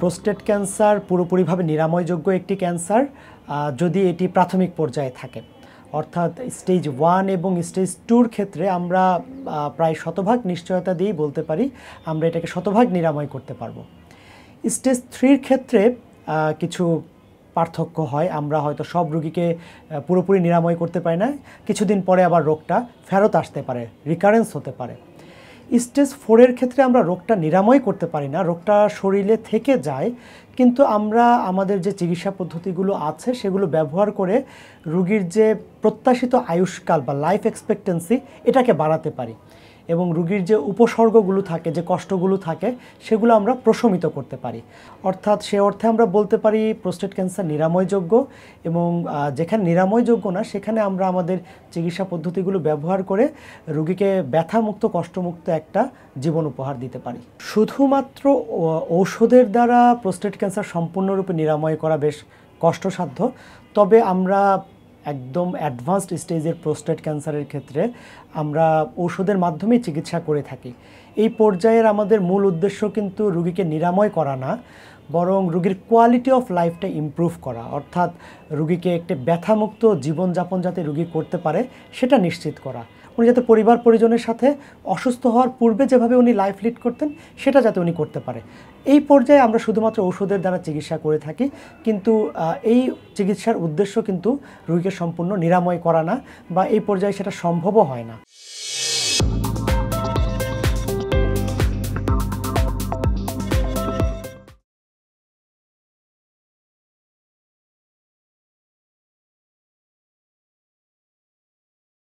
Prostate cancer পুরোপুরিভাবে নিরাময়যোগ্য একটি cancer যদি এটি প্রাথমিক পর্যায়ে থাকে, অর্থাৎ স্টেজ 1 এবং স্টেজ 2-র ক্ষেত্রে আমরা প্রায় শতভাগ নিশ্চয়তা দিয়েই বলতে পারি আমরা এটাকে শতভাগ নিরাময় করতে পারবো। স্টেজ 3-র ক্ষেত্রে কিছু পার্থক্য হয়, আমরা হয়তো সব রোগীকে পুরোপুরি নিরাময় করতে পারি না, কিছুদিন পরে আবার রোগটা ফেরত আসতে পারে, রিকারেন্স হতে পারে। স্টেজ 4-এর ক্ষেত্রে আমরা রোগটা নিরাময় করতে পারি না, রোগটা শরীরে থেকে যায়, কিন্তু আমরা আমাদের যে চিকিৎসা পদ্ধতিগুলো আছে সেগুলো ব্যবহার করে রোগীর যে প্রত্যাশিত আয়ুষ্কাল বা লাইফ এক্সপেক্টেন্সি এটাকে বাড়াতে পারি এবং রোগীর যে উপসর্গগুলো থাকে, যে কষ্টগুলো থাকে, সেগুলো আমরা প্রশমিত করতে পারি। অর্থাৎ সে অর্থে আমরা বলতে পারি প্রোস্টেট ক্যান্সার নিরাময়যোগ্য, এবং যেখানে নিরাময়যোগ্য না সেখানে আমরা আমাদের চিকিৎসা পদ্ধতিগুলো ব্যবহার করে রোগীকে ব্যথামুক্ত, কষ্টমুক্ত একটা জীবন উপহার দিতে পারি। শুধুমাত্র ঔষধের দ্বারা প্রোস্টেট ক্যান্সার সম্পূর্ণরূপে নিরাময় করা বেশ কষ্টসাধ্য, তবে আমরা একদম অ্যাডভান্সড স্টেজের প্রোস্টেট ক্যান্সারের ক্ষেত্রে আমরা ঔষধের মাধ্যমেই চিকিৎসা করে থাকি। এই পর্যায়ের আমাদের মূল উদ্দেশ্য কিন্তু রোগীকে নিরাময় করা না, বরং রোগীর কোয়ালিটি অফ লাইফটা ইমপ্রুভ করা, অর্থাৎ রোগীকে একটি ব্যথামুক্ত জীবনযাপন যাতে রোগী করতে পারে সেটা নিশ্চিত করা। উনি যাতে পরিবার পরিজনের সাথে অসুস্থ হওয়ার পূর্বে যেভাবে উনি লাইফ লিড করতেন সেটা যাতে উনি করতে পারে। এই পর্যায়ে আমরা শুধুমাত্র ওষুধের দ্বারা চিকিৎসা করে থাকি, কিন্তু এই চিকিৎসার উদ্দেশ্য কিন্তু রোগীকে সম্পূর্ণ নিরাময় করা না, বা এই পর্যায়ে সেটা সম্ভবও হয় না।